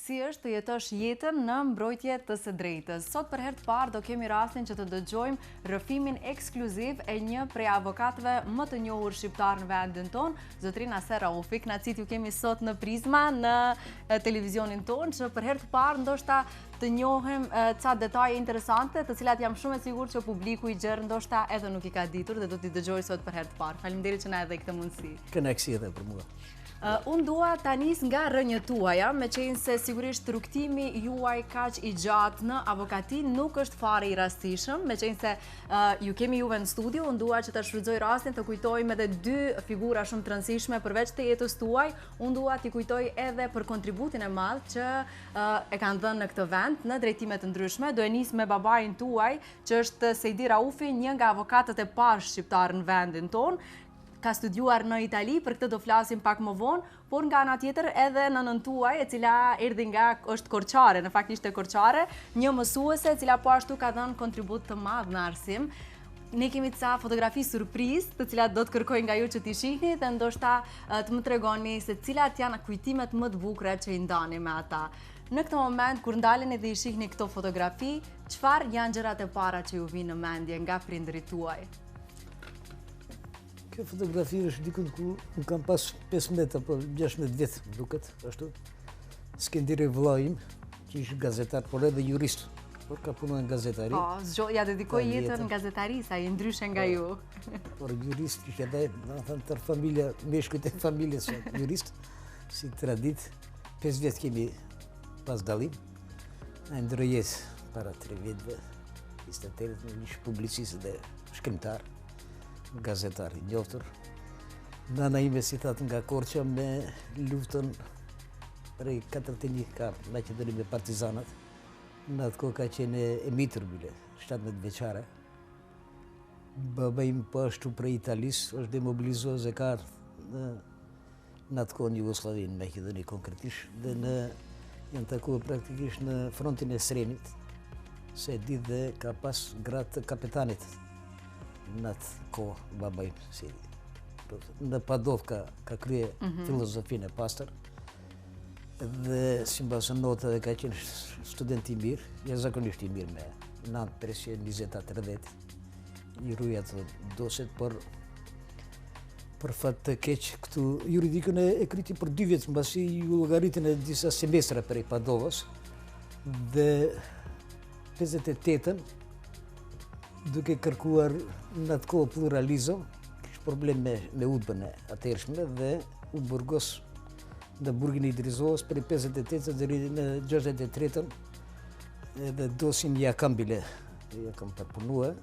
si është të jetosh jetën në mbrojtje të së drejtës. Sot për herë të parë do kemi rastin që të dëgjojmë rrëfimin ekskluziv e një prej avokatëve më të njohur shqiptar në vendin tonë, zotrin Aser Raufi. Kënaqësi ju kemi sot në Prizma, në televizionin tonë, që për herë të parë ndoshta të njohim ca detaje interesante, të cilat jam shumë e sigurt që publiku i gjerë ndoshta edhe nuk i ka ditur dhe do t'i dëgjoj sot për herë të parë. Faleminderit që na e dhe këtë mundësi. Kënaqësi edhe për mua. Unë dua ta nis nga rrënjët tuaja, meqense se sigurisht rrugtimi juaj kaq i gjatë në avokati nuk është fare i rastishëm, meqense ju kemi juve në studio. Unë dua që ta shfrytëzoj rastin të kujtojmë edhe dy figura shumë të rëndësishme përveç të jetës tuaj. Unë dua t'i kujtoj edhe për kontributin e madh që e kanë dhënë në këtë vend në drejtime të ndryshme. Do e nis me babain tuaj, që është Sejdi Raufi, një nga avokatët e parë shqiptar në vendin tonë. Ka studiuar në Itali, për këtë do flasim pak më vonë, por nga ana tjetër edhe nënën tuaj, e cila erdhi nga është Korçare, në fakt ishte Korçare, një mësuese e cila po ashtu ka dhënë kontribut të madh në arsim. Ne kemi ca fotografi surprizë, të cilat do të kërkoj nga ju që t'i shihni dhe ndoshta të më tregoni se cilat janë kujtimet më të bukura që i ndani me ata. Në këtë moment, kur ndaleni dhe i shihni këto fotografi, çfarë janë gjërat e para që ju vinë në mendje nga prindërit tuaj? Kjo fotografi është dikun ku unë kam pas 15 apo 16 vjet, duket, ashtu. Skënderë vllai im, që ishte gazetar, por edhe jurist, por ka punuar në gazetari. Po, ja dedikoj jetën në gazetarisë, ai ndryshe nga ju. Por jurist ishte edhe, domethënë tër familja, meshkujt e familjes jurist, si tradit. 5 vjet kemi pas dallim. Ai ndrojës para 3 viteve. Ishte një publicist dhe shkrimtar. Gazetar i njohur. Nana ime si thatë nga Korça me luftën prej 41 ka Maqedoni me partizanat. Në atë kohë ka qenë e mitur bile, 17 vjeçare. Baba im po ashtu prej Italisë, është demobilizuar dhe ka në atë kohë në Jugosllavi, në Maqedoni konkretisht, dhe janë takuar praktikisht në frontin e Srenit, se e di dhe ka pas gratë kapitanit. Në atë kohë, baba im, si në Padov ka krye filozofinë e pastër, dhe si mbasë notë dhe ka qenë student i mirë, jashtëzakonisht i mirë me 9-320-30, i ruja të doset, por për fat të keq këtu juridikën e kriti për 2 vjetë, mbasi ju llogaritën e disa semestra prej Padovës, dhe 58-ën, duke kërkuar në atë kohë pluralizëm, kishte problem me udbën e atëhershme dhe u burgos në burgin e Idrizovës për 58 deri në 63-ën, edhe dosin ja kam përpunua,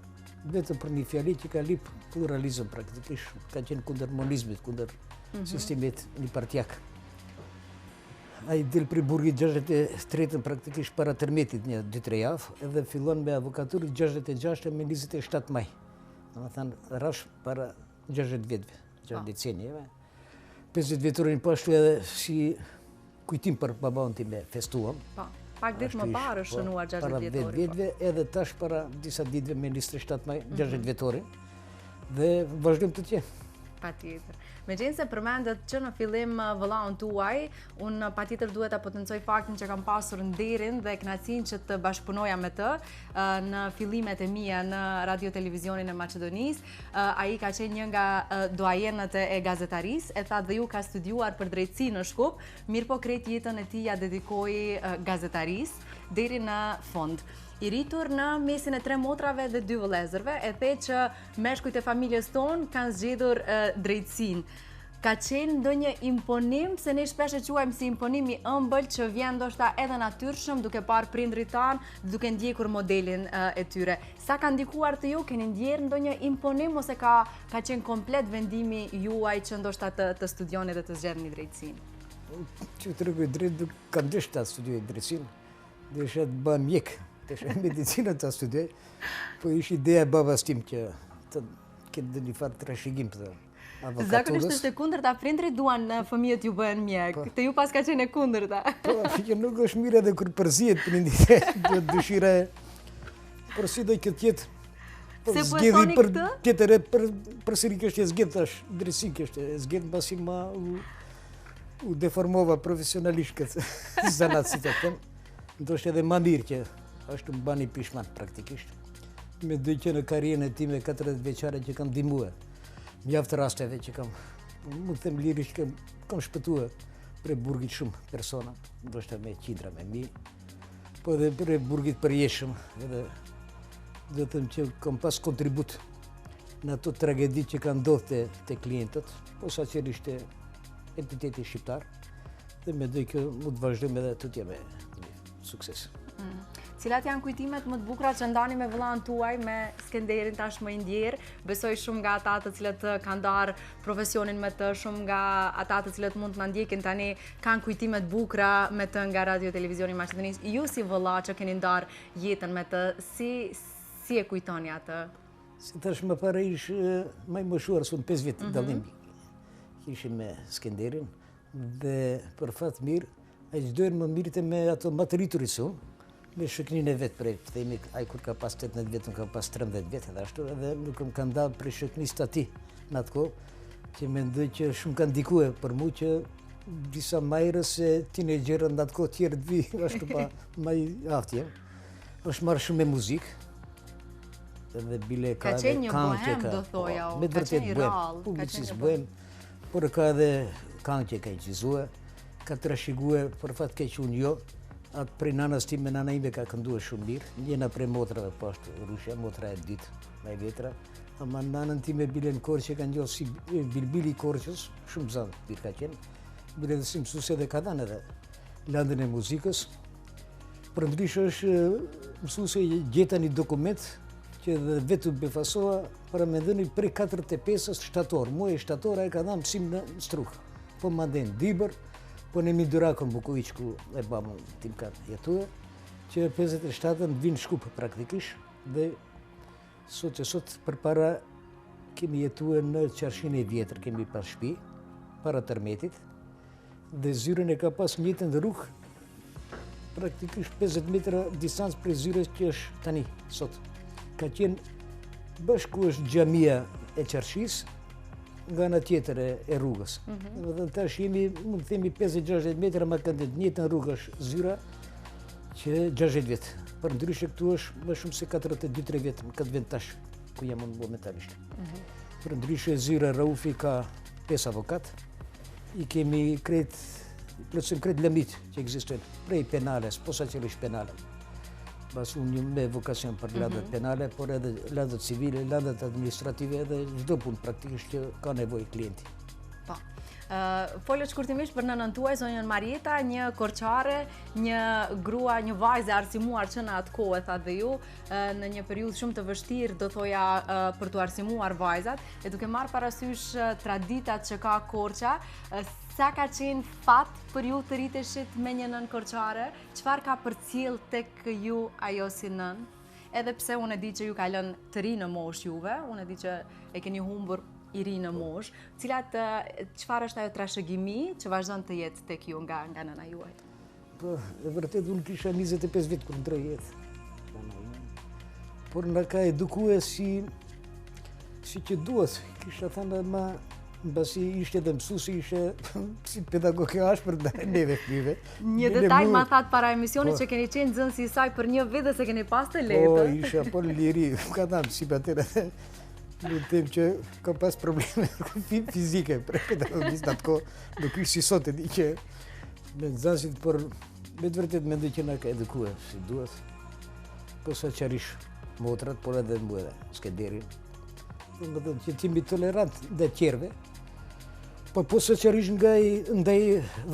vetëm për një fjali që ka lip pluralizëm praktikisht, ka qenë kundër monizmit, kundër sistemit një partjak. Ai del prej burgit 63-ën praktikisht para tërmetit një 2-3 javë, edhe fillon me avokaturë 66 me 27 maj. Domethënë rrash para 60 vjetëve, 6 decenijeve. 50 vjetorin po ashtu edhe si kujtim për babaun tim e festuam. Po, pak ditë më parë është shënuar 60 Para 10 vjetëve, edhe tash para disa ditëve me 27 maj, 60 vjetorin, dhe vazhdojmë të tjenë. Patjetër. Megjithëse përmendet që në fillim vëllaun tuaj, unë patjetër duhet ta potencoj faktin që kam pasur nderin dhe kënaqësinë që të bashkëpunoja me të në fillimet e mia në radio televizionin e Maqedonisë. Ai ka qenë një nga doajenët e gazetarisë, e tha dhe ju ka studiuar për drejtësi në Shkup, mirëpo krejt jetën e tij ja dedikoi gazetarisë deri në fund. I rritur në mesin e 3 motrave dhe 2 vëllezërve, e the që meshkujt e familjes tonë kanë zgjedhur drejtësinë. Ka qenë ndonjë imponim, se ne shpesh e quajmë si imponim i ëmbël që vjen ndoshta edhe natyrshëm duke parë prindrit tanë, duke ndjekur modelin e tyre. Sa ka ndikuar te ju, keni ndjerë ndonjë imponim ose ka qenë komplet vendimi juaj që ndoshta të studioni dhe të zgjedhni drejtësinë? Që të rregoj drejt, kam dështa të studioj drejtësinë, desha të bëhem mjek. Të medicinën të studioj, po ishte ideja e babas tim që të ketë një farë trashëgim të avokaturës. Zakonisht është e kundërta, prindrit duan fëmijët ju bëhen mjek, te ju pas ka qenë e kundërta. Po, që nuk është mirë edhe kur përzihet prindit, do dëshira e por si do këtë jetë. Se po e thoni këtë? Tjetër e përsëri kështë e zgjedh tash, drejtësi kështë e zgjedh mbasi ma u deformova profesionalisht këtë zanat si të them. Ndoshta edhe më mirë që është më bani pishman praktikisht. Me dy që në karrierën e time 40 vjeçare që kam ndihmuar. Mjaft rasteve që kam, mund të them lirisht që kam shpëtuar për burgit shumë persona, ndoshta me qindra me mi, po edhe për burgit përjeshëm, edhe do të them që kam pas kontribut në ato tragedi që kanë ndodhur te klientët, posaçërisht te entiteti shqiptar, dhe mendoj që mund të vazhdojmë edhe tutje me sukses. Cilat janë kujtimet më të bukura që ndani me vëllain tuaj, me Skenderin tashmë i ndjer? Besoj shumë nga ata të cilët kanë ndarë profesionin me të, shumë nga ata të cilët mund të na ndjekin tani kanë kujtime të bukura me të nga Radio Televizioni Maqedonisë. Ju si vëlla që keni ndarë jetën me të, si e kujtoni atë? Si tash më parë ish më i moshuar, son 5 vjet dallim. Ishim me Skenderin dhe për fat mirë ai çdoën më mirë me ato më të rriturit son, me shëknin e vetë prej, themi, ai kur ka pas 18 vjet, unë ka pas 13 vjet edhe ashtu, edhe nuk më kanë dalë prej shëknisë të ati në atë kohë, që mendoj që shumë kanë ndikue për mu që disa majrës e teenagerë në atë kohë tjerë të vi, ashtu pa maj aftje. Është marrë shumë me muzikë, edhe bile ka edhe kanë që ka... Me vërtet bohem, publicisht bohem, por ka edhe kanë që ka incizuar, ka trashëguar për fat keq unë jo, atë prej nanës time, nana ime ka kënduar shumë mirë, njëna prej motrave poshtë Rushja, motra e dytë, më e vjetra, ama nanën time bile në Korçë ka njohur si Bilbili i Korçës, shumë zanë mirë ka qenë, bile dhe si mësuese dhe ka dhënë edhe landën e muzikës. Përndryshe është mësuese gjeta një dokument që dhe vetë u befasoa para me dhëni prej 45-ës shtator, muaj shtator ai ka dhënë mësim në Struk, po më ndën Dibër, po në Midurakën Bukoviq ku e bamu tim kanë jetuar, që 57-ën vinë Shkup praktikisht, dhe sot përpara kemi jetuar në Qarshin e vjetër, kemi pas shtëpi, para tërmetit, dhe zyrën e ka pas njëtën dhe rrugë, praktikisht 50 metra distancë prej zyrës që është tani, sot. Ka qenë bashku është xhamia e Qarshis, nga ana tjetër e rrugës. Dhe tash jemi, mund të themi 50-60 metra më kanë të njëjtën rrugë është zyra që 60 vjet. Përndryshe këtu është më shumë se 42-3 vjet në këtë vend tash ku jam unë momentalisht. Përndryshe zyra Raufi ka 5 avokat. I kemi plotësim krejt lëmit që ekzistojnë prej penales, posaçërisht penale. Pas unë me vokacion për landet penale, por edhe landet civile, landet administrative edhe çdo punë praktikisht që ka nevojë klienti. Po. Folët shkurtimisht për nënën tuaj, zonjën Marieta, një korçare, një grua, një vajzë arsimuar që në atë kohë, thatë dhe ju, në një periudhë shumë të vështirë, do thoja për të arsimuar vajzat, e duke marrë parasysh traditat që ka Korça, sa ka qenë fat për ju të riteshit me një nën korçare, çfarë ka përcjell tek ju ajo si nën? Edhe pse unë e di që ju ka lënë të ri në moshë juve, unë e di që e keni humbur i ri në moshë, çfarë është ajo trashëgimi që vazhdon të jetë tek ju nga nëna juaj? Po, e vërtet unë kisha 25 vjet kur ndroi jetë. Por na ka edukuar si që duhet. Kisha thënë më mbasi ishte dhe mësuesi, ishte si pedagog e ashpër ndaj neve fëmijëve. Një detaj ma thatë para emisionit që keni qenë nxënësi i saj për një vit dhe se keni pas të lehtë. Po, isha po liri, ka thënë si patera. Nuk them që ka pas probleme fizike për pedagogisë atë kohë, nuk ishte si sot e di që me nxënësit, por me të vërtet mendoj që na ka edukuar si duhet. Posaçërisht motrat, por edhe mua edhe Skenderin. Domethënë që jemi tolerant ndaj tjerëve, po posaçërisht ndaj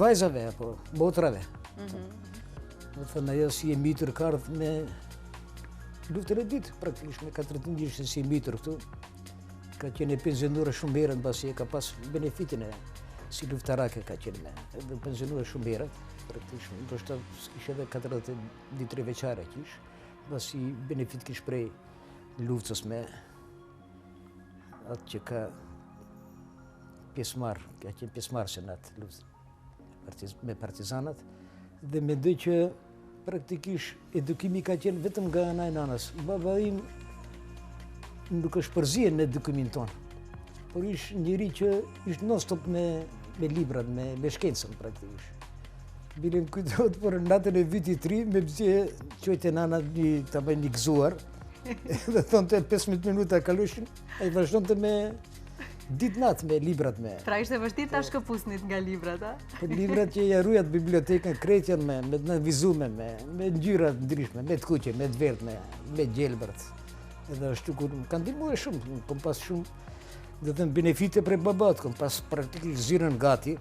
vajzave apo motrave. Do thënë ajo si e mitur ka ardhur me luftën e dytë, praktikisht me 14 vjeç si e mitur këtu. Ka qenë pensionuar shumë herë mbasi e ka pas benefitin e si luftarake ka qenë me. Edhe pensionuar shumë herë, praktikisht ndoshta kishte edhe 43 vjeçare kish, mbasi benefit kish prej luftës me atë që ka pjesëmarrë, ka qenë pjesëmarrëse në atë luftë me partizanat, dhe mendoj që praktikisht edukimi ka qenë vetëm nga ana e nanës. Baba im nuk është përzien në edukimin tonë, por ishte njëri që ishte non-stop me me librat, me shkencën praktikisht. Bilim kujtohet për natën e vitit 3, me bëzje qojtë e nana të bëj një gëzuar, dhe thonë të 15 minuta kaloshin, a i vazhdojnë të me ditë-natë me librat me. Pra ishte vështirë ta shkëpusnit nga librat, a? Për librat që jarujat bibliotekën, kretjen me të vizume, me ngjyrat ndryshme, me të kuqe, me të verdhme, me gjelbërt. Edhe ashtu kur më kanë ndihmuar shumë, kom pas shumë, dhe të benefite për babat, kom pas praktikisht zyrën gati,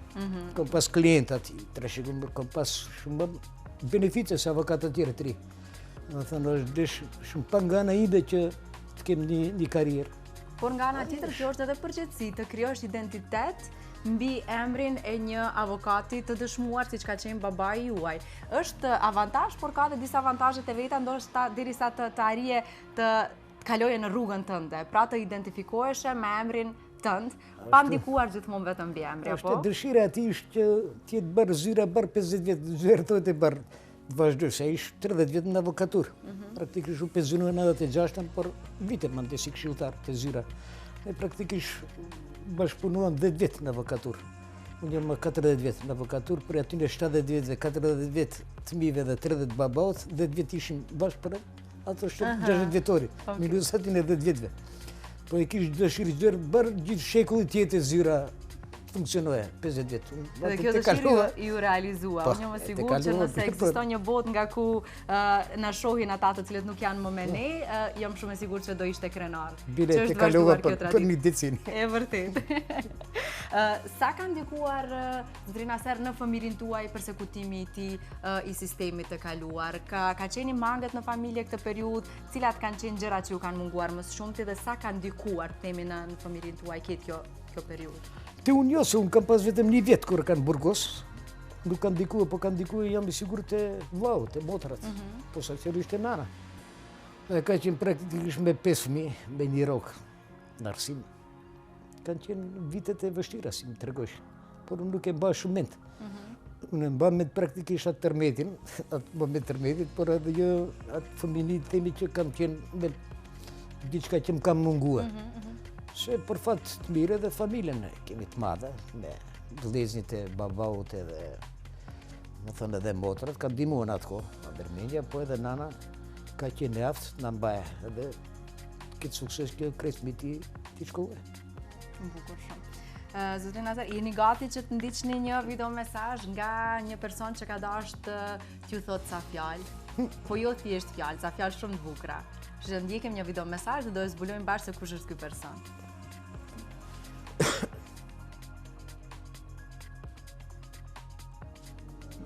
kom pas klientat, kom pas shumë benefite se avokatët tjerë të ri. Dhe thënë, është desh shumë pa nga ana ide që të kem një karrierë. Por nga ana tjetër, kjo është edhe përgjithësi të krijosh identitet mbi emrin e një avokati të dëshmuar siç ka qenë babai juaj. Është avantazh, por ka edhe disa avantazhe të veta, ndoshta derisa të arrije të kaloje në rrugën tënde, pra të identifikoheshe me emrin tënd, pa ndikuar gjithmonë vetëm mbi emri, apo? Është dëshira e tij është që të jetë bërë zyra bërë 50 vjet, zyra thotë e bërë të vazhdoj, se ishtë 30 vjet në avokaturë. Praktikisht u pensionuar në 96-ën, por vite më ndë si këshilltar të zyra. E praktikisht bashkëpunuam 10 vjet në avokaturë. Unë jam 40 vjet në avokaturë, për aty në 70 vjet dhe 40 vjet të mive dhe 30 babaut, 10 vjet ishim bashkë për ato 60 vjetori, minusatin e 10 vjetve. Po e kishë dëshirë gjërë bërë gjithë shekullit tjetë e zyra funksionoje, 50 vjetë. Dhe kjo dëshirë ju realizua. Unë jam e sigur që nëse ekziston një botë nga ku na shohin ata të cilët nuk janë më me ne, jam shumë e sigur që do ishte krenar. Bile të kalova për një decinë. E vërtet. Sa ka ndikuar Zëdrina Ser në fëmirin tuaj përsekutimi i tij i sistemit të kaluar? Ka qenë mangët në familje këtë periudhë, cilat kanë qenë gjërat që ju kanë munguar më së shumti dhe sa ka ndikuar themi në fëmirin tuaj kjo periudhë? Te unë jo, se unë kam pas vetëm një vjetë kërë kanë burgos, nuk kanë ndikuar, po kanë ndikuar jam i sigur të vlau, të motrat, po saksërisht të nana. Dhe ka qenë praktikisht me 5 fëmijë, me një rokë në arsim. Kanë qenë vitet e vështira, si më tregojsh, por unë nuk e mba shumë ment. Unë e mba ment praktikisht atë tërmetin, atë moment tërmetit, por edhe jo atë fëmijë temi që kam qenë me diçka që më kam munguar. Se për fat të mire dhe familjen kemi të madhe, me vëllezërit e babaut edhe, më thënë edhe motrat, ka ndihmuar në atë kohë, në Bermendja, po edhe nana ka qenë aftë, na mbaje, edhe këtë sukses kjo kresmi ti shkove. Bukur shumë. Zëdrina Ser, jeni gati që të ndiqni një video mesazh nga një person që ka dashur të t'ju thotë ca fjalë, po jo thjesht fjalë, ca fjalë shumë të bukura. Që të ndjekim një video mesazh dhe do e zbulojmë bashkë se kush është ky person.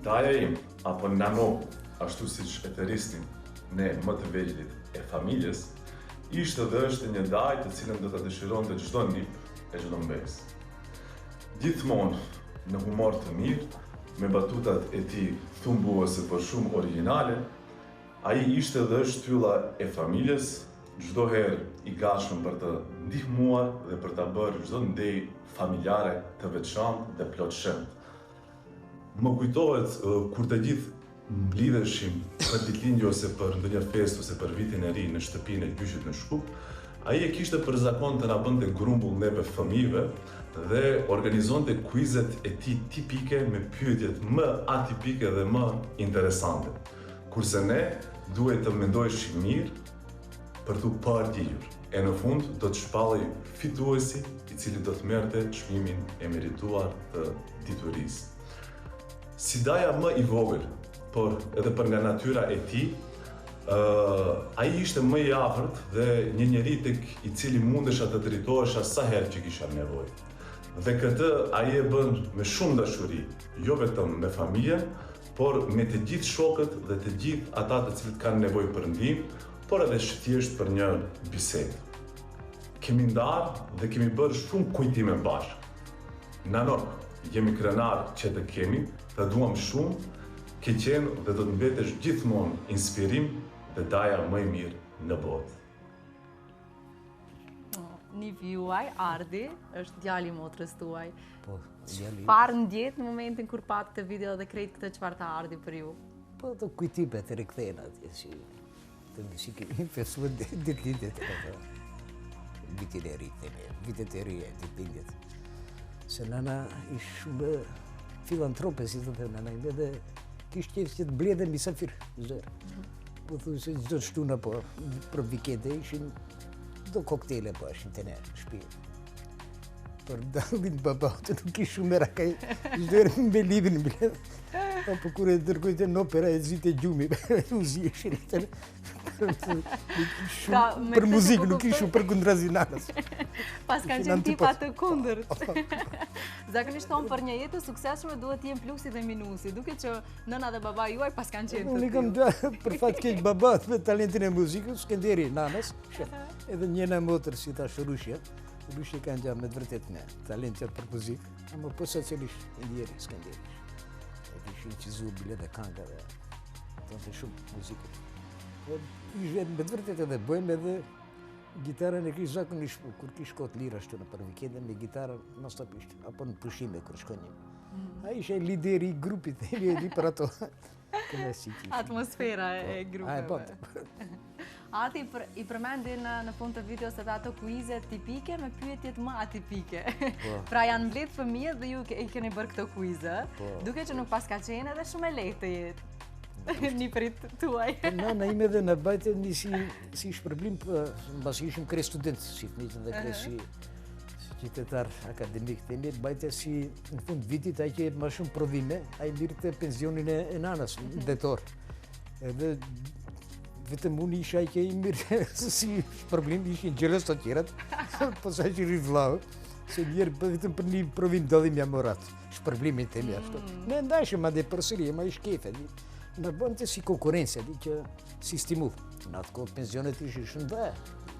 Daja im, apo nano, ashtu siç e thërisnin ne më të vegjëlit e familjes, ishte dhe është një dajë të cilën do ta dëshironte çdo nip e çdo mbes. Gjithmonë në humor të mirë, me batutat e tij thumbuese por shumë origjinale, ai ishte dhe është tylla e familjes, çdo herë i gatshëm për të ndihmuar dhe për ta bërë çdo ndej familjare të veçantë dhe plotshëm. Më kujtohet kur të gjithë mblidheshim për ditëlindje ose për ndonjë festë ose për vitin e ri në shtëpinë e gjyqit në Shkup, ai e kishte për zakon të na bënte grumbull neve fëmijëve dhe organizonte kuizet e tij tipike me pyetjet më atipike dhe më interesante. Kurse ne duhet të mendoheshim mirë për t'u përgjigjur. E në fund do të shpallej fituesi i cili do të merrte çmimin e merituar të diturisë. Si daja më i vogël, por edhe për nga natyra e tij, ai ishte më i afërt dhe një njeri tek i cili mundesha të drejtohesha sa herë që kisha nevojë. Dhe këtë ai e bën me shumë dashuri, jo vetëm me familjen, por me të gjithë shokët dhe të gjithë ata të cilët kanë nevojë për ndihmë, por edhe thjesht për një bisedë. Kemi ndarë dhe kemi bërë shumë kujtime bashkë. Nanok, jemi krenar që të kemi, të duam shumë, ke qenë dhe do të mbetesh gjithmonë inspirim dhe daja më e mirë në botë. Nipi juaj, Ardi, është djali i motrës tuaj. Po, djali. Çfarë ndjet në momentin kur pat këtë video dhe krejt këtë çfarë tha Ardi për ju? Po, të kujtime të rikthehen atje, si kemi fesuar ditëlindjet. Vitin e ri, vitet e ri, ditëlindjet. Se nana ish shumë filantrope, si të them, nana ime, dhe kishtë qefë që të bledhe misafir, zërë. Po thuj se gjithë të shtuna, po, për vikende ishin do koktele, po, ishin të ne, në shpi. Për dalin babaute nuk ishë shumë era kaj, zërë me livin, po kur e dërgojte në opera e zite gjumi, u zi ishin për muzikë, nuk ishu për kundrazi nanës. Pas kanë qenë tipa të kundërt. Zakonisht thonë për një jetë suksesshme duhet t'jem plusi dhe minusi, duke që nëna dhe baba juaj pas kanë qenë të Unë i kam për fat keq babat me talentin e muzikës, Skënderi nanës, edhe njëna motër si tash Rushja. Rushja kanë gjatë me të vërtet me talentet për muzikë, ama po socialisht ndjeri Skënderi. E kishin qizu bile dhe kanga dhe të shumë muzikë. Ishte me të vërtet edhe bëjmë edhe gitarën e kish zakonisht kur kish kohë lira ashtu në për vikende me gitarën non-stopisht, apo në pushime kur shkonim. Ai ishte lideri i grupit, i për ato. Atmosfera e grupeve. Ati i përmendin në fund të videos edhe ato kuizet tipike me pyetjet më atipike. Pra janë mbledh fëmijët dhe ju i keni bërë këto kuize, duke që nuk pas ka qenë edhe shumë e lehtë të jetë. Një prit tuaj. Nana ime dhe në bajte një si shpërblim, basi ishim krej student, si të njëtën dhe krej si qytetar akademik të imi, bajte si në fund vitit a i që ma shumë prodhime, a i mirë të pensionin e nanës, detor. Edhe vetëm unë isha a i që i mirë si shpërblim, ishin gjërës të tjerat, po sa që rivlau, se njerë vetëm për një provim dodhim ja morat, shpërblimin të imi ashtu. Ne ndashëm ade përsëri, ma ish kefe. Në bënë të si konkurencia, që si stimull. Në atë kohë pensionet ishë shumë dhe,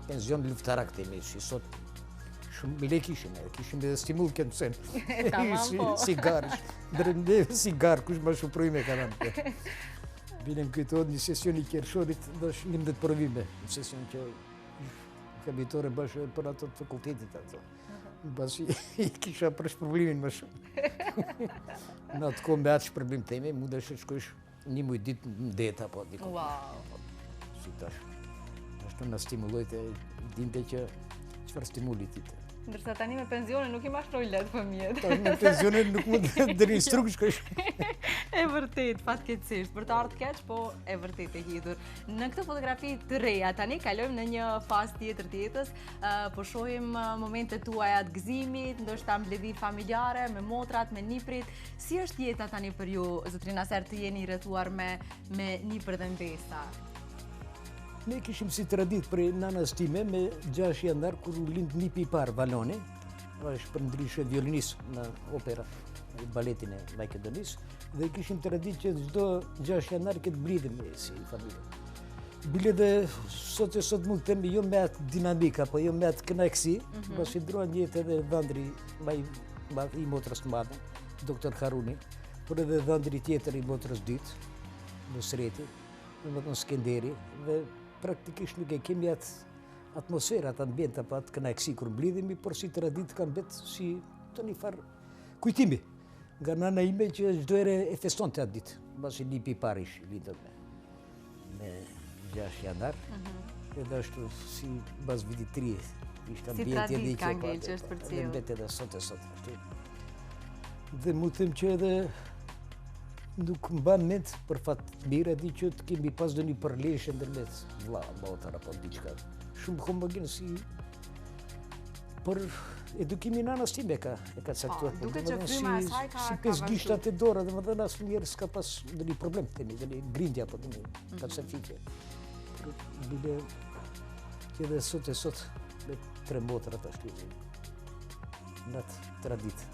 pension luftarak të imi, si sot shumë bile kishim edhe stimull këtë sen. Sigarë, drënde sigarë, kush ma shumë provime ka nëmë. Binem këtojt një sesion i Kjershorit, dhe është 11 provime, një sesion që kabitore bashkë për ato të fakultetit ato. Basi i kisha për shpërblimin më shumë. Në atë kohë me atë shpërblim të imi, mund është shkojsh një muj ditë në deta, po, diko. Wow! Si tash. Ashtu në stimulojt e dinte që qëfar stimulit ti të. Ndërsa tani me pensionin nuk i mashroj letë fëmijët. Tash me pensionin nuk mund të rinstruk shkosh. E vërtet, fatkeqësisht, për të ardhur keq, po e vërtet e hidhur. Në këtë fotografi të reja, tani kalojmë në një fazë tjetër të jetës, po shohim momentet tuaja të gëzimit, ndoshta mbledhje familjare, me motrat, me niprit. Si është jeta tani për ju, zotrin Aser, të jeni rrethuar me nipër dhe mbesa? Ne kishim si tradit për nanës time me 6 janar kur u lind nipi i parë, Valoni, është për ndryshe violinis në opera, baletin e Makedonis, dhe kishim tradit që çdo 6 janar këtë blidhemi si familje. Bile dhe sot e sot mund të temi jo me atë dinamika, po jo me atë kënaqësi, pasi ndruan jetë edhe dhëndri i motrës të madhe, doktor Haruni, por edhe dhëndri tjetër i motrës dytë, Nusreti, dhe Skënderi, dhe praktikisht nuk e kemi atë atmosferë, atë ambient, apo atë kënaqësi kur mblidhemi, por si tradit kanë betë si të një farë kujtimi. Nga nana ime që çdo herë e festonte atë ditë, basi nipi i parë ish lindët me 6 janar, edhe ashtu si bas vitit 3 ishte ambienti edhe i ka ngel që është për cilë. Edhe mbet edhe sot. Dhe mu them që edhe nuk mban mend për fat mirë, di që të kemi pas do një përleshje ndërmjet vlla, motra apo diçka. Shumë homogen si për edukimin e nanës time ka caktuar. Duke që fryma e saj ka si pesë gishtat e dora, domethënë asnjëherë s'ka pas ndonjë problem tani, ndonjë grindje apo ndonjë pacifike. Bile që edhe sot me 3 motrat ashtu në atë traditë.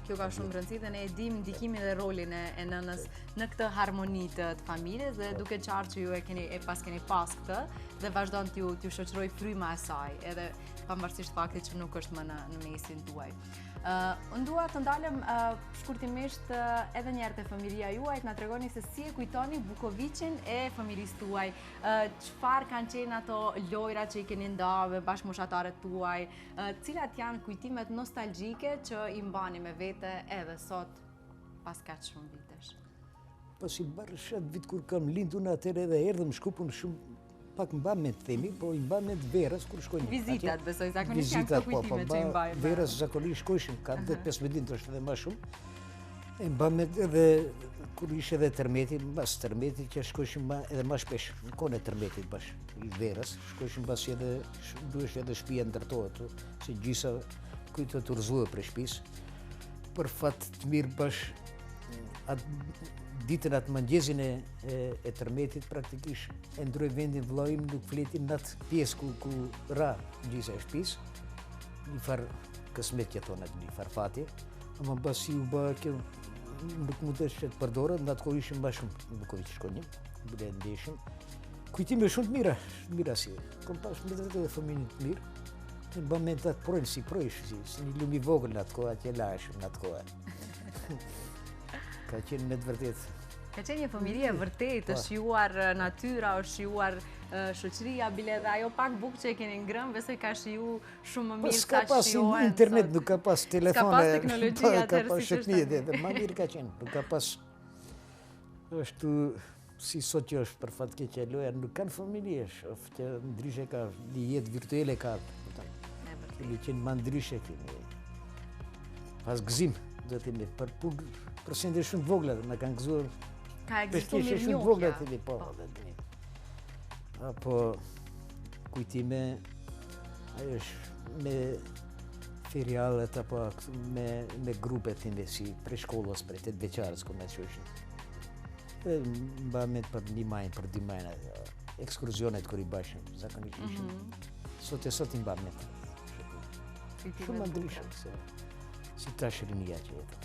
Kjo ka shumë rëndësi dhe ne e dim ndikimin dhe rolin e nënës në këtë harmoni të familjes dhe duke qartë që ju e pas keni pas këtë dhe vazhdon t'ju shoqëroj fryma e saj, edhe pavarësisht faktit që nuk është më në mesin tuaj. Unë dua të ndalem shkurtimisht edhe njerë të familja juaj, të na tregoni se si e kujtoni Bukovicin e familjes tuaj, çfarë kanë qenë ato lojra që i keni ndarë bashkëmoshatarët tuaj, cilat janë kujtimet nostalgjike që i mbani me vete edhe sot pas kaq shumë vitesh. Pasi barë 7 vit kur kam lindur në atëre dhe erdhëm Shkupën shumë pak mbamet themi, po i mbamet verës kur shkojnë. Vizitat, besoj, zakonisht janë këto kujtime që i mbajnë. Verës zakonisht shkojshim, ka 10-15 ditë është edhe më shumë. E mbamet edhe kur ishe edhe tërmeti, mbas tërmeti që shkojshim edhe më shpesh, në kone tërmetit bash, i verës, shkojshim bas që edhe duhesh edhe shtëpia ndërtohet, se gjisa kujtë të rëzuhe për shtëpisë. Për fat të mirë bash, ditën atë mëngjezin e tërmetit praktikisht e ndroj vendin vllajim nuk fletin në atë pjesë ku ra gjisa e shtëpisë, një farë kësmet që thonë një farë fati, ama basi u bë kjo nuk mundesh që të përdorët, në atë kohë ishim më shumë në Bukovic shkonjim, bile ndeshim. Kujtime shumë të mira si, kom pas me vërtet edhe fëmijë të mirë, në moment atë projnë si si një lumi vogël në atë kohë, atje lashëm në atë kohë. Ka qenë me të vërtet. Ka qenë një familje vërtet, është shijuar natyra, është shijuar shoqëria, bile dhe ajo pak bukë që e keni ngrënë, besoj ka shiju shumë më mirë sa s'ka pas internet, nuk ka pas telefone, s'ka pas teknologjia, ka pas shëknije, dhe ma mirë ka qenë, nuk ka pas, është si sot që është për fat keq e loja, nuk kanë familje, është ndryshe ka, një jetë virtuele ka, kemi qenë ma ndryshe, pas gëzim, dhe të ime, për përsende shumë të vogla, në kanë gëzuar, ka egzistu mirë njohja. Apo kujtime, ajo është me ferialet, apo me grupet time, si pre shkollës, pre 8 veçarës, ku me të qëshin. Mba me për një majnë, për 2 majnë, ekskurzionet kër i bashën, zakonisht ishin. Sot i mba me të. Shumë ndryshëm, si ta shërinia që jetë.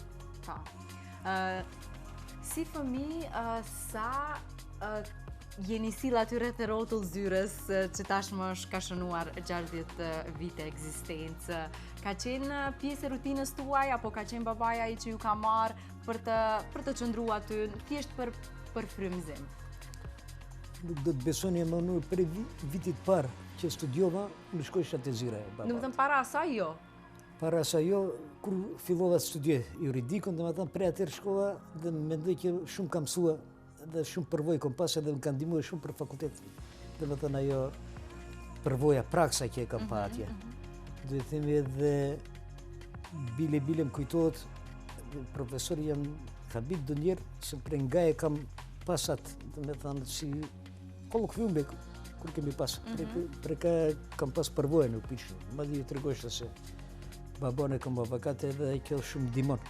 Si fëmi, sa jeni sill aty rreth e rrotull zyres që tashmë është ka shënuar 60 vite ekzistencë. Ka qenë pjesë e rutinës tuaj apo ka qenë babaja i që ju ka marrë për të qëndruar aty thjesht për frymëzim? Nuk do të besoni e më në për vitit parë që studiova, më shkojsha te zyra e babait. Nuk të para asaj jo? Para asaj jo, kur fillova të studioj juridikun, dhe më thënë pre atër shkolla dhe më mendoj që shumë kam mësua dhe shumë përvoj kom pas edhe më kanë ndihmuar shumë për fakultet. Dhe më thënë ajo përvoja, praksa që e kam pa atje. Dhe të themi edhe bile më kujtohet, profesori jam Habib Donjer, se pre nga e kam pasat, dhe më thënë si kolokviume, kur kemi pas, pre ka kam pas përvoja në pishë. Ma di të regojshtë se babone kom avokate edhe kjo shumë dimon.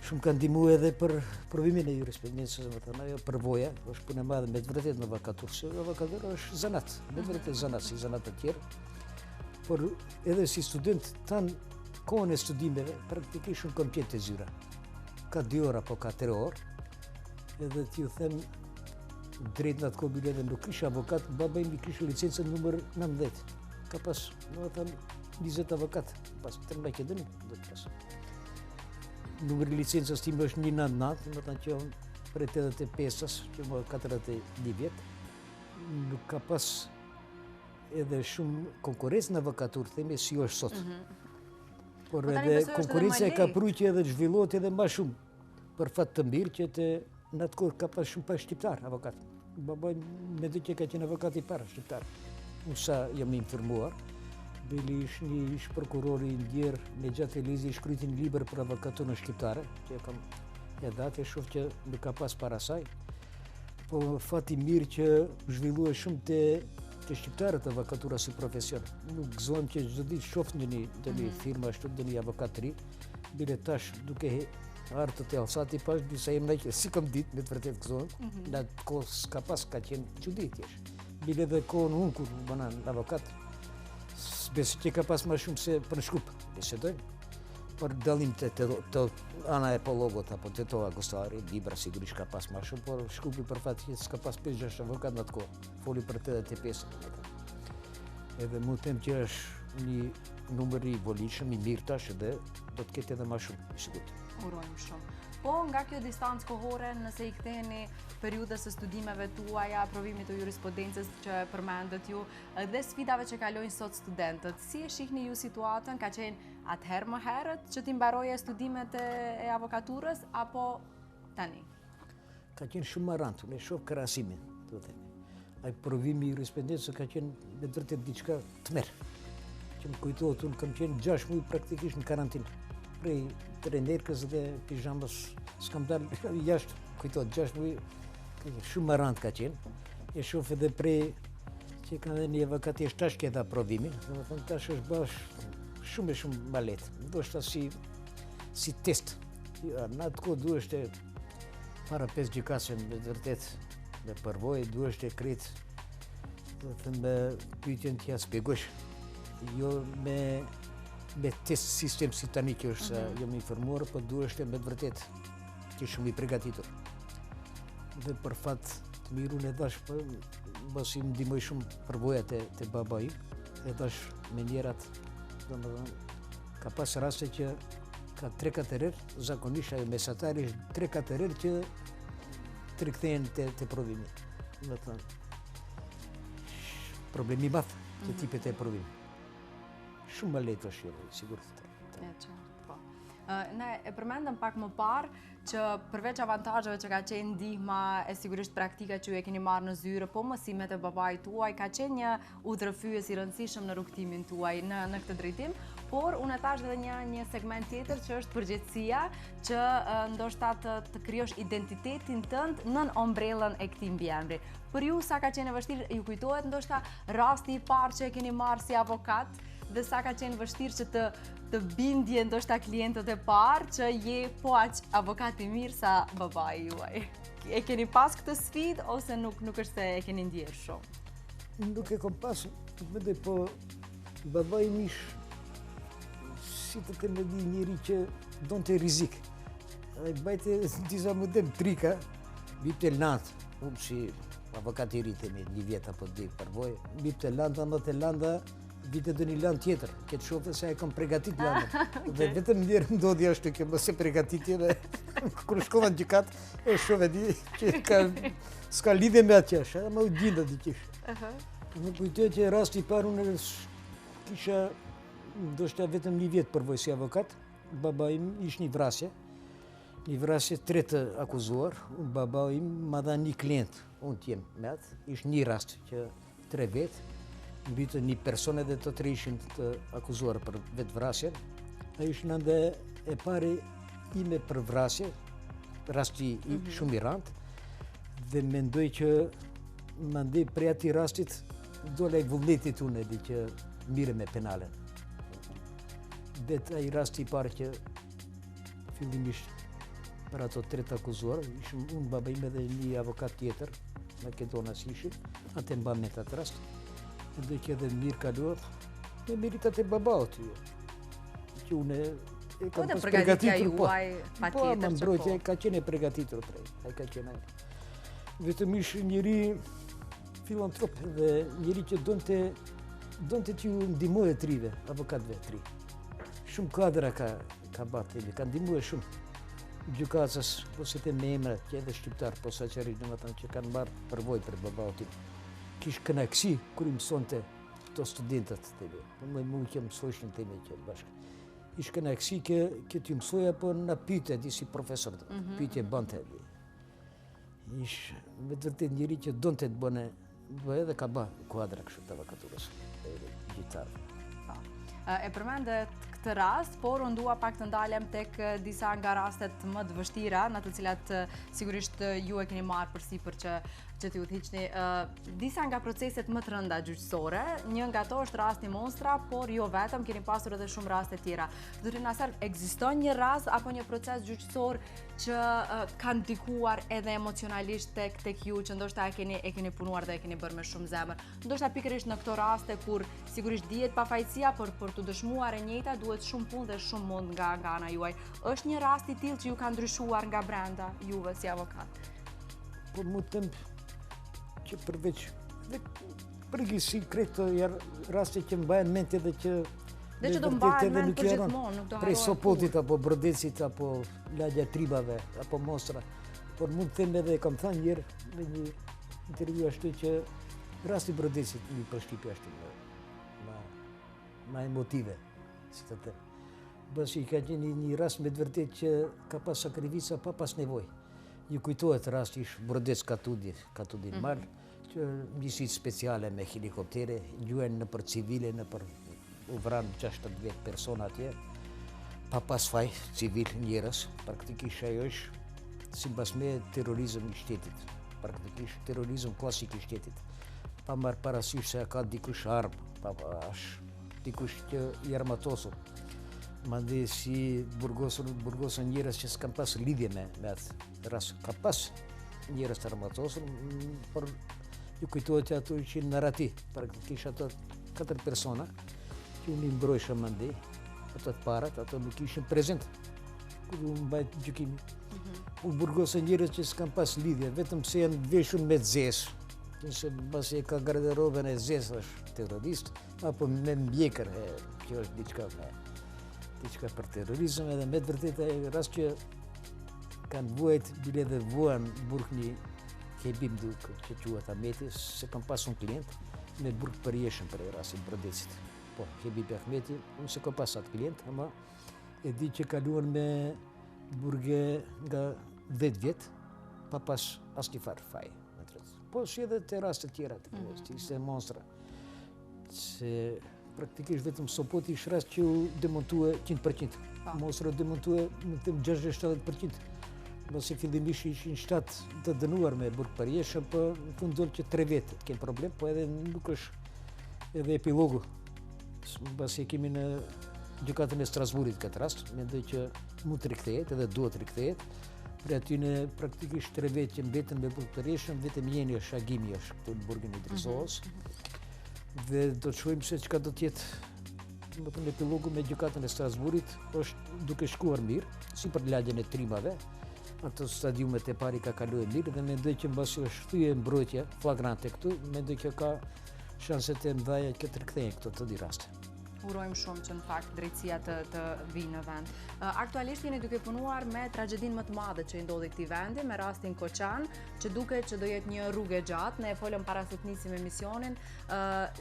Shumë kanë dimu edhe për provimin e jurisprudencës, më thënë, ajo përvoja, është punë e madhe me të vërtet në avokaturë, se avokaturë është zanat, me të vërtet zanat, si zanat të tjerë, por edhe si student, tanë kohën e studimeve, praktikisht shumë kom qenë të zyra. Ka 2 orë apo ka 3 orë, edhe t'ju them, drejt në atë kohë bile edhe nuk kisha avokat, baba imi kisha licencën numër 19. Ka pas, në thënë, 20 avokat, pas 13 Makedoni, do të pasë. Numëri licencës time është 199, më thënë që për 85-ës, që më 41 vjetë, nuk ka pas edhe shumë konkurencë në avokaturë, themi si është sot. Por edhe konkurencia ka pru që edhe zhvillohet edhe ma shumë, për fat të mirë që në atë kohë ka pas shumë pa shqiptar avokat. Babaj me dhe që ka qenë avokat i parë shqiptar. Unë sa jam informuar, bili ish prokurori i ndjerë me gjatë Elizi i shkrytin liber për avokaturën shqiptare, që kam edhat e shof që nuk ka pas para saj, po fati mirë që zhvilluhe shumë të shqiptarët avokatura si profesion. Nuk gëzojmë që çdo ditë shof një firma ashtu, një avokat të ri, bile tash duke artë të alsati pash, disa jem që si kam ditë, me të vërtet gëzojmë, në atë kohë s'ka pas, ka qenë çuditjesh. Bile dhe kohën unë kur bëna avokat, besë që ka pas ma shumë se për në shkup, bisedojmë, për dalim të ana epologot, apo të to Agostari, libra sigurisht ka pas ma shumë, por shkupi për fatë që s'ka pas 5-6 avokat në atë kohë, foli për 85. Edhe mu them që është një numër i volitshëm, i mirë tash dhe do të ketë edhe ma shumë, i sigurt. Urojmë shumë. Po nga kjo distancë kohore, nëse i ktheni periudhës së studimeve tuaja, provimit të jurisprudencës që përmendët ju, dhe sfidave që kalojnë sot studentët, si e shihni ju situatën? Ka qenë atëherë më herët që ti mbaroje studimet e avokaturës, apo tani? Ka qenë shumë marrant, unë e shoh krahasimin, do të themi. ai provimi i jurisprudencës ka qenë me vërtet diçka të merë. Që më kujtohet, unë kam qenë 6 muaj praktikisht në karantinë. Prej trenerkës dhe pijamës s'kam dalë jashtë, kujtohet 6 muaj, shumë më rënd ka qenë. E shoh edhe prej që ka dhe një avokati tash që dha provimin, domethënë tash është bash shumë më lehtë. Ndoshta si test. Ja, në atë kohë duheshte para 5 gjykatëse me vërtet me përvojë, duheshte krejt me pyetjen t'ja shpjegosh. Jo me test sistem si tani që është sa jam informuar, po duheshte me vërtet që shumë i përgatitur. Dhe për fat të mirun e dash mos i ndihmoj shumë përvojat e babai, e dash me njerat, domethënë ka pas raste që ka 3-4 herë, zakonisht ajo mesatari është 3-4 herë që të rikthehen te provimi. Domethënë problemi i madh të tipet e provimit. Shumë më lehtë është sigurisht. Po. Ne e përmendëm pak më parë që përveç avantazheve që ka qenë ndihma e sigurisht praktika që ju e keni marrë në zyre, po mësimet e babait tuaj, ka qenë një udhërfyes i rëndësishëm në rrugtimin tuaj në këtë drejtim, por unë thash edhe një segment tjetër që është përgjegjësia që ndoshta të krijosh identitetin tënd nën ombrellën e këtij mbiemri. Për ju sa ka qenë e vështirë, ju kujtohet ndoshta rasti i parë që e keni marrë si avokat dhe sa ka qenë vështirë që të bindje ndoshta klientët e parë që je po aq avokat i mirë sa babai juaj. E keni pas këtë sfidë ose nuk është se e keni ndjerë shumë? Nuk e kom pas, mendoj, po babai im ish si të them di njëri që donte rrezik. Ai bajte disa mundem trika, vipte lëndë, unë si avokat i ri themi, 1 vjet apo 2 përvojë, vipte lënda, më të lënda vite do një lanë tjetër, këtë shofe se e kam pregatit lanën. Dhe vetëm njerë ndodhja është kjo mos e pregatitje dhe kur shkova në gjykat, e shofe di që s'ka lidhje me atë qesh, ma u gjinda di qish. Më kujtoj që rasti i parë unë kisha ndoshta vetëm 1 vjet përvojë si avokat, baba im ish një vrasje 3 të akuzuar, baba im ma dha 1 klient, unë t'jem me atë, ish një rast që 3 vetë, mbitë 1 person edhe të 3 ishin të akuzuar për vetë vrasjen. A ishë nënde e pari ime për vrasje, rasti shumë i rëndë, dhe mendoj që mandej prej ati rastit dole i vullnetit unë edhe që mire me penalen. Dhe ai rasti i parë që fillimisht për ato 3 të akuzuar, ishëm unë, baba ime dhe një avokat tjetër, Makedonas ishin, atë mba me të atë rast. Dhe që edhe mirë kaluar, me meritat e babaut ju. Që une e kam pas pregatitur, po më mbrojtja ka qenë e pregatitur prej, ai ka qenë ai. Vetëm ish njëri filantrop dhe njëri që donte t'ju ndihmojë të rive, avokatëve të ri. Shumë kadra ka bërë, ka ndihmuar shumë gjykatës, ose të me emra, që edhe shqiptar, po saqërisht domethënë që kanë marrë përvojë për babautin. Kish kënaqësi kur i mësonte këto studentët të tebe. Më që mësojshin të tebe që bashkë. Ish kënaqësi që t'ju mësoja, po në pyetje, di si profesor, pyetje bante. Ish me të vërtet njëri që donte të bëne, edhe ka bë kuadra kështu të avakaturës, gjyqtar. E përmendet këtë rast, por unë dua pak të ndalem tek disa nga rastet më të vështira, në të cilat sigurisht ju e keni marrë përsipër që t'ju udhëhiqni disa nga proceset më të rënda gjyqësore. Një nga to është rasti Monstra, por jo vetëm, keni pasur edhe shumë raste tjera. Zotëri Nasar, ekziston një rast apo një proces gjyqësor që ka ndikuar edhe emocionalisht tek ju, që ndoshta e keni punuar dhe e keni bërë me shumë zemër? Ndoshta pikërisht në këto raste kur sigurisht dihet pafajësia, por për të dëshmuar e njëjta duhet shumë punë dhe shumë mund nga ana juaj. Është një rast i tillë që ju ka ndryshuar nga brenda juve si avokat? Po mu të që përveç dhe përgjithësi kreto raste që mbahen mente dhe që do mbahen mente për gjithmonë, nuk do prej Sopotit apo Brodecit apo lagja Tribave apo Mostra. Por mund të them edhe, kam thënë njëherë në një intervju ashtu që rasti Brodecit një përshtypje ashtu më emotive, si të them. Basi ka qenë një rast me të vërtet që ka pas sakrifica pa pas nevojë. Ju kujtohet rasti ish Brodec Katudin Mal, që njësit speciale me helikoptere, gjuhen në për civile, në për u vranë 60 persona atje, pa pas faj civil njerës, praktikisht ajo është si mbas me terrorizëm i shtetit, praktikisht terrorizëm klasik i shtetit, pa marrë parasysh se ka dikush armë, pa dikush që i armatosur. Mandi si burgosën njerës që s'kan pas lidhje me atë rast. Ka pas njerës të armatosur, por ju kujtohet që ato që në rati, praktikisht ato 4 persona, që unë i mbrojshëm mandi, ato të parat, ato nuk ishin prezent, kur unë mbajt gjykimi. U burgosën njerës që s'kan pas lidhje, vetëm se janë veshur me zesë, nëse basi e ka garderobën e zesë është terrorist, apo me mbjekër, që është diçka për terrorizëm, edhe me të vërtetë e rast që kanë vuajt bile dhe vuan burg një Hebib Duk që quhet Ahmeti, se kam pas un klient me burg përjeshëm për e rastin Brodecit. Po, Hebib Ahmeti, unë se kam pas atë klient, ama e di që kaluan me burge nga 10 vjet, pa pas asnjë farë faj. Po, si edhe të rastet tjera, ishte monstra. Se praktikisht vetëm Sopoti ishte rast që u demontue 100%. Monstra u demontue në them 60-70%. Nëse fillimisht ishin 7 të dënuar me burg përjeshëm, po në fund dol që 3 vjet të kenë problem, po edhe nuk është edhe epilogu. Mbasi kemi në gjykatën e Strasburit këtë rast, mendoj që mund të rikthehet, edhe duhet të rikthehet. Për aty në praktikisht 3 vjet që mbetën me burg përjeshëm, vetëm jeni është Agimi është këtu në burgin e Idrizohës. Dhe do të shohim se çka do të jetë në epilogu me gjykatën e Strasburit, është duke shkuar mirë, si për lagjen e trimave. Ato stadiumet e pari ka kaluar mirë dhe mendoj që mbasi është thye mbrojtje flagrante këtu, mendoj që ka shanset e mëdha që të rikthehen këto të di raste. Urojmë shumë që në fakt drejtësia të vijë në vend. Aktualisht jeni duke punuar me tragedinë më të madhe që i ndodhi këtij vendi, me rastin Koçan, që duket që do jetë një rrugë e gjatë. Ne e folëm para se të nisim emisionin.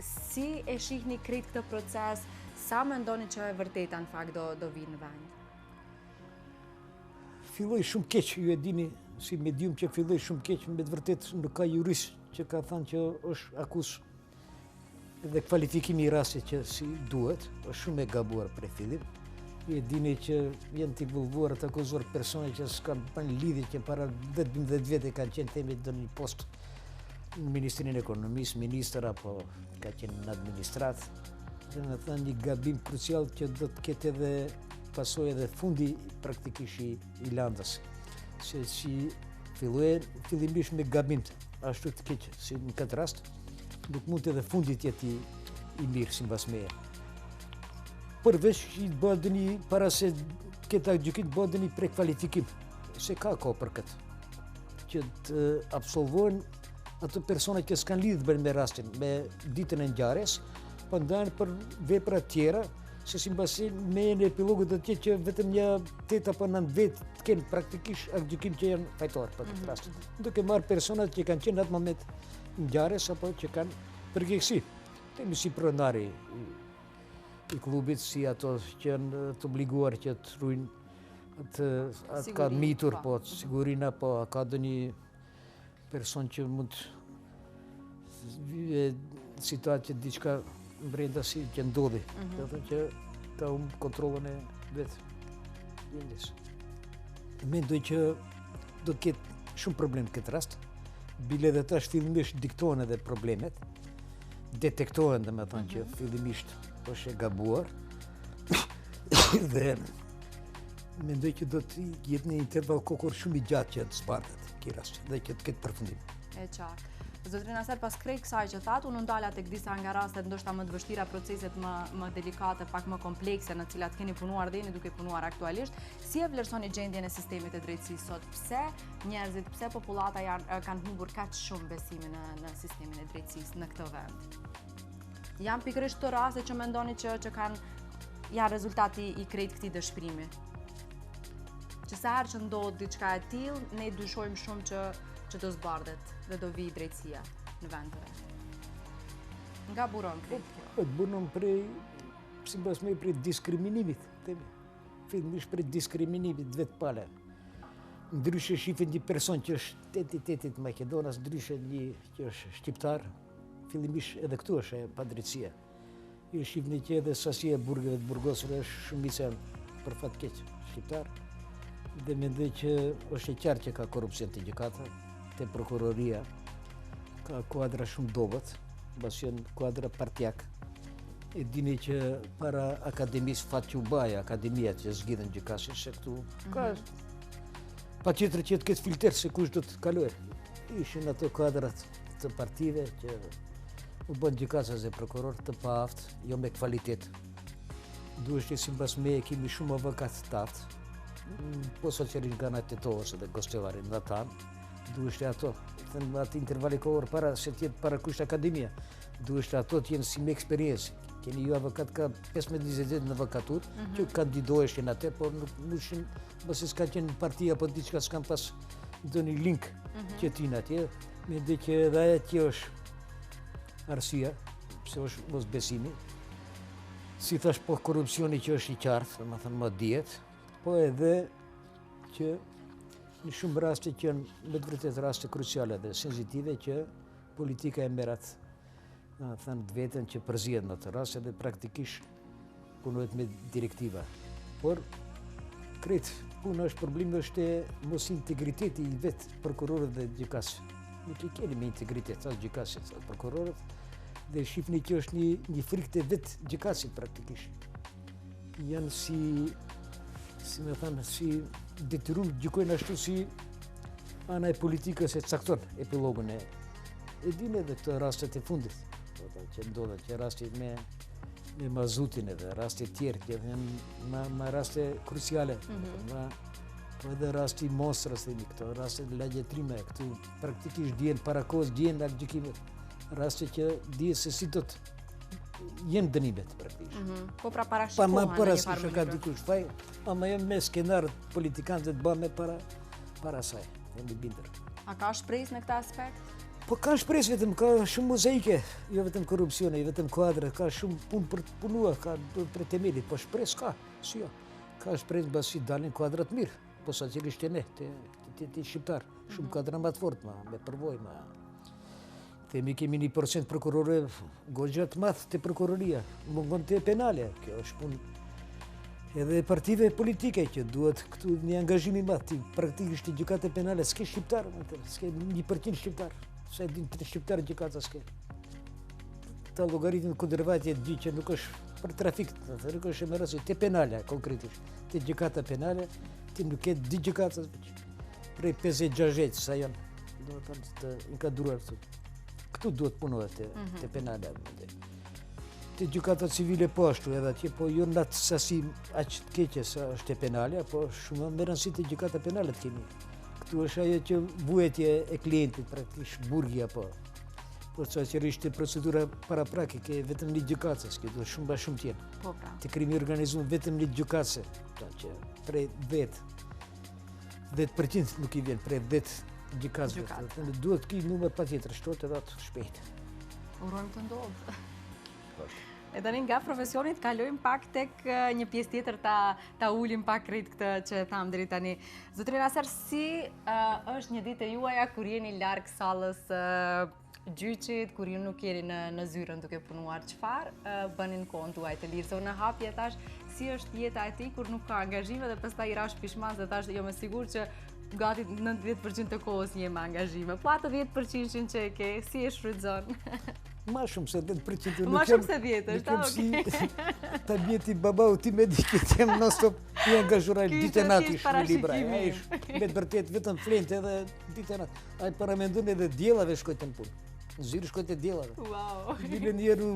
Si e shihni krejt këtë proces? Sa mendoni që e vërteta në fakt do vijë në vend? Filloi shumë keq, ju e dini si medium që filloi shumë keq, me të vërtetë nuk ka jurist që ka thënë që është akus dhe kvalifikimi i rastit që si duhet, është shumë e gabuar për fillim. Ju e dini që janë të vulvuar të akuzuar persone që s'kan bërë lidhje, që para 10 vjet kanë qenë themi në një post në Ministrinë e Ekonomisë, ministër apo ka qenë në administrat. Dhe në thënë një gabim krucial që do të ketë edhe pasoj edhe fundi praktikisht i landës. Se si fillimisht me gabim ashtu të keq si në këtë rast, nuk mund edhe fundi të jetë i mirë si mbas meje. Përveç që të bëhet një, para se këta gjykim të bëhet një prekvalifikim, se ka kohë për këtë, që të absolvojnë ato persona që s'kan lidhë të bëjnë me rastin, me ditën e ngjarjes, po ndajnë për vepra tjera, se si mbasi me në epilogu do të jetë që vetëm një 8 apo 9 vjet të kenë praktikisht atë gjykim që janë fajtor për këtë rast. Duke marrë personat që kanë qenë në atë moment ngjarjes apo që kanë përgjegjësi. Temi si pronari i klubit, si ato që janë të obliguar që të ruajnë atë ka mitur, po sigurina, po ka ndonjë person që mund situatë që diçka brenda si që ndodhi, do të që ka kontrollën e vetë vendis. Mendoj që do të ketë shumë problem këtë rast, bile dhe tash fillimisht diktohen edhe problemet, detektohen dhe me thonë që fillimisht është e gabuar, dhe mendoj që do të jetë një interval kohor shumë i gjatë që të zbartet këj rast, dhe që të ketë përfundim. E qartë. Zotrin Aser, pas krejt kësaj që thatë, unë ndala tek disa nga rastet ndoshta më të vështira, proceset më delikate, pak më komplekse në cilat keni punuar dhe jeni duke punuar aktualisht. Si e vlerësoni gjendjen e sistemit të drejtësisë sot? Pse njerëzit, pse popullata kanë humbur kaq shumë besimin në sistemin e drejtësisë në këtë vend? Janë pikërisht të raste që mendoni që janë rezultati i krejt këtij dëshpërimi? Që sa herë që ndodh diçka e tillë, ne dyshojmë shumë që do zbardet dhe do vijë drejtësia në vend të vet. Nga buron krejt kjo? Po të buron si mbas me prej diskriminimit, themi. Fillimisht prej diskriminimit vetë pale. ndryshe shifin një person që është entitetit Makedonas, ndryshe një që është shqiptar, fillimisht edhe këtu është e padrejtësia. Ju shifni që edhe sasia e burgeve të burgosëve është shumica për fat keq shqiptar, dhe mendoj që është e qartë që ka korrupsion te gjykata, te prokuroria, ka kuadra shumë dobët, mbas janë kuadra partjak. E dini që para akademisë Fatjubaja, akademia që zgjidhen gjykatësit, se këtu ka patjetër që të ketë filter se kush do të kalojë. Ishin ato kuadrat të partive që u bën gjykatës dhe prokuror të paaft, jo me kvalitet. Duhesh që sipas meje kemi shumë avokat të aftë, po socialisht nga Tetovës dhe Gostevari nga tanë, duhesh që ato, në atë intervali kohor para se të jetë para kusht akademia, duhesh që ato të jenë si me eksperiencë. Keni ju avokat ka 15-20 në avokatur, që kandidoheshin atë, por nuk mushin, mëse s'ka qenë partia apo diçka s'kan pas do një link që t'in atje, me dhe që edhe atje është arsyeja, pse është mos besimi. Si thash, po korrupsioni që është i qartë, më thënë më dihet, po edhe që në shumë raste që janë me të vërtet raste kruciale dhe sensitive që politika e merrat thënë të vetën që përzihet në të raste dhe praktikisht punohet me direktiva. Por krejt puna është problemi është mos integriteti i vetë prokurorët dhe gjykatësve. Nuk i keni me integritet as gjykatësit as prokurorët dhe shifni që është një frikë të vetë gjykatësit praktikisht. Janë si me thënë, si detyruar gjykojnë ashtu si ana e politikës e cakton epilogun e dinë edhe këto rastet e fundit që ndodhen, që rastet me mazutin edhe rastet tjerë që janë ma raste kruciale, po edhe rasti mostrës themi këto, rastet lagjetrime, këtu praktikisht dihen para kohës, dihen nga gjykimet, raste që dihen se si do të jenë dënimet praktikisht. Po pra parashikohen në një farë mënyrë. Ka dikush faj, ama jam me skenarët politikanët të bëme para saj, jam i bindur. A ka shpresë në këtë aspekt? Po ka shpresë vetëm, ka shumë mozaike, jo vetëm korrupsione, jo vetëm kuadra, ka shumë punë për të punuar, ka për temelit, po shpresë ka, si jo. Ka shpresë basi dalin kuadrat mirë, po sa cilisht e ne, të shqiptar, shumë kuadra më të fort, me përvoj, Themi kemi 1% prokurore goxha të madh te prokuroria, mungon te penale, kjo është punë edhe partive politike që duhet këtu një angazhim i madh, praktikisht të gjykate penale s'ke shqiptar, s'ke 1% shqiptar, sa din 3 shqiptar gjykata s'ke. Ta llogaritën konservatje di që nuk është për trafik, nuk është me rasti te penale konkretisht, te gjykata penale, ti nuk ke di gjykata prej 50-60 sa janë, domethënë të inkaduar këtu. Këtu duhet punohet te penale. Te gjykata civile po ashtu edhe atje, po jo në atë sasi aq të keqe sa është te penale, po shumë më rëndësi te gjykata penale të kemi. Këtu është ajo që vuajtje e klientit, praktikisht burgi apo. Po socialisht procedura parapraktike vetëm një gjykatës, që do shumë shumë tjenë. Po pra. Te krimi organizuar vetëm një gjykatëse, që prej 10% nuk i vjen, prej 10 gjykatëve. Duhet ki numër patjetër, shtohet edhe atë shpejt. Urojmë të ndodhë. E tani nga profesionit kalojmë pak tek një pjesë tjetër ta ulim pak krejt këtë që thamë deri tani. Zotëri Naser, si është një ditë e juaja kur jeni larg sallës gjyqit, kur ju nuk jeni në zyrën duke punuar, çfarë bënin kohën tuaj të lirë? Se në hapje tash, si është jeta e tij kur nuk ka angazhime dhe pastaj i rash pishman se tash jo më sigur që gati 90% të kohës një me angazhime. Po atë 10% që e ke, si e shfrytëzon? Ma shumë se 10%. Ma shumë se 10, është si ta bjeti babau ti me dikit jem në stop i angazhuar ditë natë në libra. Me të vërtet vetëm flente edhe ditë natë. Ai paramendon edhe diellave shkojnë në punë. Në zyrë shkojnë diellave. Wow. Bile njerë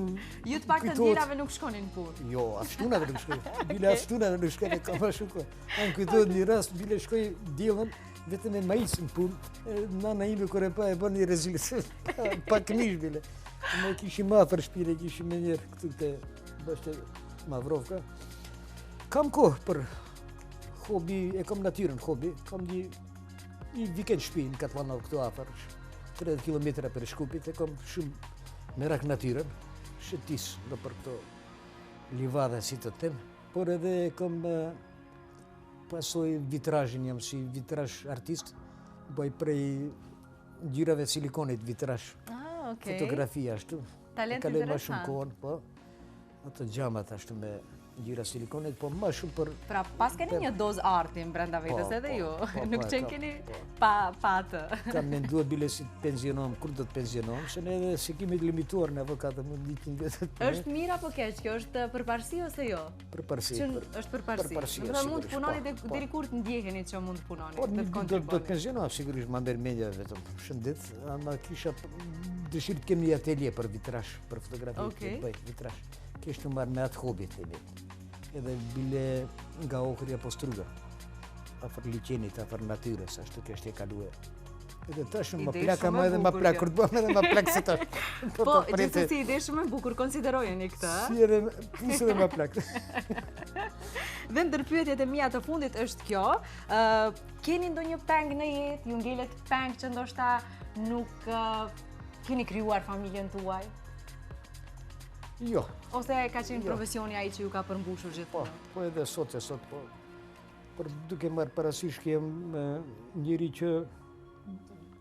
ju të paktën diellave nuk shkonin në punë. Jo, aftunave nuk shkojnë. Bile aftunave nuk shkojnë, ka më shumë kohë. Unë kujtohet një rast bile shkoj diellën vetëm me majs në punë. Nana ime kur e pa e bën një rezilit. Pa këmish bile. Ne kishim afër shtëpire, kishim me njerë këtu te bashkë Mavrovka. Kam kohë për hobi, e kam natyrën hobi, kam një vikend shtëpi në Katlanov këtu afër, 30 km për Shkupit, e kam shumë merak natyrën, shëtis në për këto livada si të tem, por edhe kam pasoj vitrazhin, jam si vitrazh artist, bëj prej ngjyrave silikonit vitrazh, fotografia ashtu. Talent kaloj më shumë interesant. kohën, po, ato gjamat ashtu me ngjyra silikonit, po më shumë për Pra, pas keni një dozë arti brenda vetes edhe ju, nuk qenë keni pa atë. kam menduar bile si të pensionom, kur do të pensionom, se ne edhe si kemi të limituar në avokatë më likin vetët. Është mirë apo keq? Kjo është përparësi ose jo? Përparësi. Është përparësi. përparësi, Do të mund të sigurisht, punoni po. deri kur të ndjeheni që mund të punoni, Po, të do të kontribuoni. pensionom, sigurisht, ma merr mendja vetëm. Shëndet, ama kisha dëshirë të kem një atelje për vitrazh, për fotografi, Okej. të bëj vitrazh. Kishte marrë me atë hobi themi. Edhe bile nga Ohri apo Struga, afër liçenit, afër natyrës, ashtu kështë e kaluar. Edhe tash më Ide plaka shumë më e edhe më bukur plak kjo. kur të bëhem edhe më plak se tash. Po, gjithsesi ide shumë e bukur, konsiderojeni këtë. Si edhe plus edhe më plak. Dhe ndër pyetjet e mia të fundit është kjo, keni ndonjë peng në jetë, ju ngelet peng që ndoshta nuk keni krijuar familjen tuaj? Jo, Ose ka qenë profesioni ai që ju ka përmbushur po, gjithmonë? po edhe sot, po. Por duke marrë parasysh që jam njëri që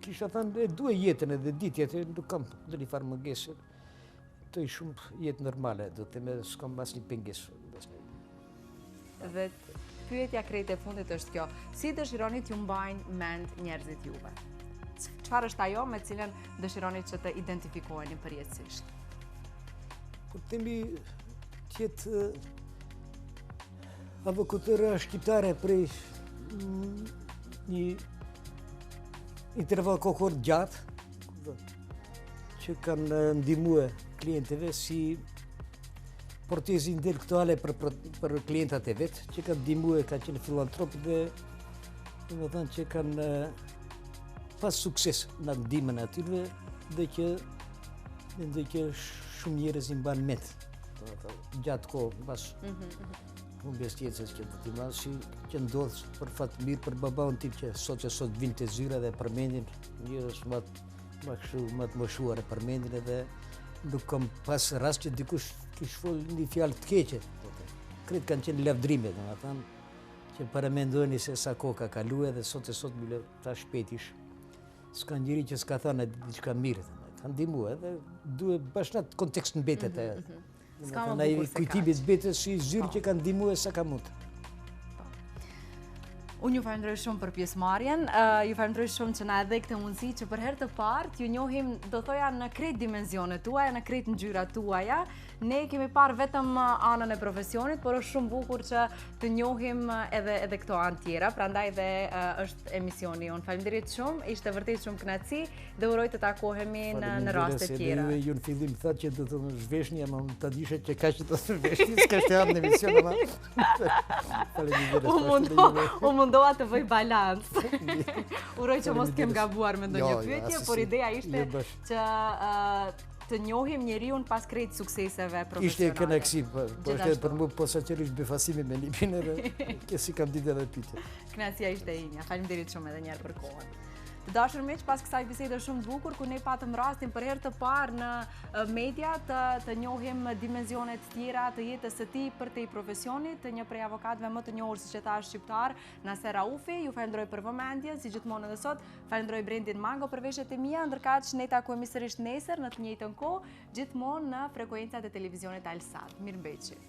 kisha thënë e duaj jetën edhe ditjet, nuk kam ndonjë farë mungesë. Toj shumë jetë normale, do të thënë s'kam asnjë pengesë. Dhe pyetja krejt e fundit është kjo, si dëshironi t'ju mbajnë mend njerëzit juve? Çfarë është ajo me cilën dëshironi që të identifikoheni përjetësisht? Po themi tjetë avokatëra shqiptare prej një interval kohor gjatë, që kanë ndihmuar klientëve si protezë intelektuale për klientat e vet, që kanë ndihmuar, kanë qenë filantrop dhe domethënë që kanë pas sukses në ndihmën e atyre dhe që mendoj që shumë njerëz i mban mend. Gjatë kohë pas humbjes tjetës që do t'i marrë si që ndodh për fat mirë për babaun tim që sot vinte zyra dhe përmendin njerëz më të moshuar e përmendin edhe nuk kam pas rast që dikush kish fol një fjalë të keqe. Kretë kanë qenë lavdrime, domethënë, që paramendojnë se sa kohë ka kaluar dhe sot bile ta shpejtish. S'ka njëri që s'ka thënë diçka mirë, kanë ndihmuar edhe duhet bashkë kontekst mbetet e. S'ka më Ai bukur se kujtimi zbetet si zyrë që kanë ndihmuar sa ka mund. Unë ju falenderoj shumë për pjesëmarrjen, ju falenderoj shumë që na e dhe këtë mundësi që për herë të parë t'ju njohim, do thoja, në krejt dimenzionet tuaja, në krejt ngjyrat tuaja. Ne kemi parë vetëm anën e profesionit, por është shumë bukur që të njohim edhe këto anë tjera, prandaj dhe është emisioni jonë. Faleminderit shumë, ishte vërtet shumë kënaqësi dhe uroj të takohemi në raste tjera. Ju në fillim thatë që do të më zhveshni, ama ta dishe që ka që do të zhveshni, s'ka shtë në emision, ama. U mundova të bëj balans. Uroj që mos kem gabuar me ndonjë pyetje, por ideja ishte që të njohim njeriun pas krejt sukseseve profesionale. Ishte kënaqësi, po është për mua posaçërisht befasimi me librin edhe kësi kam ditë edhe pyetje. Kënaqësia ishte inja. Faleminderit shumë edhe një herë për kohën. Të dashur miq, pas kësaj bisede shumë të bukur ku ne patëm rastin për herë të parë në media të njohim dimensionet tjera të jetës së tij për te i profesionit, të një prej avokatëve më të njohur siç e thash shqiptar, Naser Raufi. Ju falenderoj për vëmendjen, si gjithmonë edhe sot. Falenderoj Brendin Mango për veshjet e mia, ndërkaq ne takohemi sërish nesër në të njëjtën kohë, gjithmonë në frekuencat e televizionit Al Sad. Mirëmbëjtje.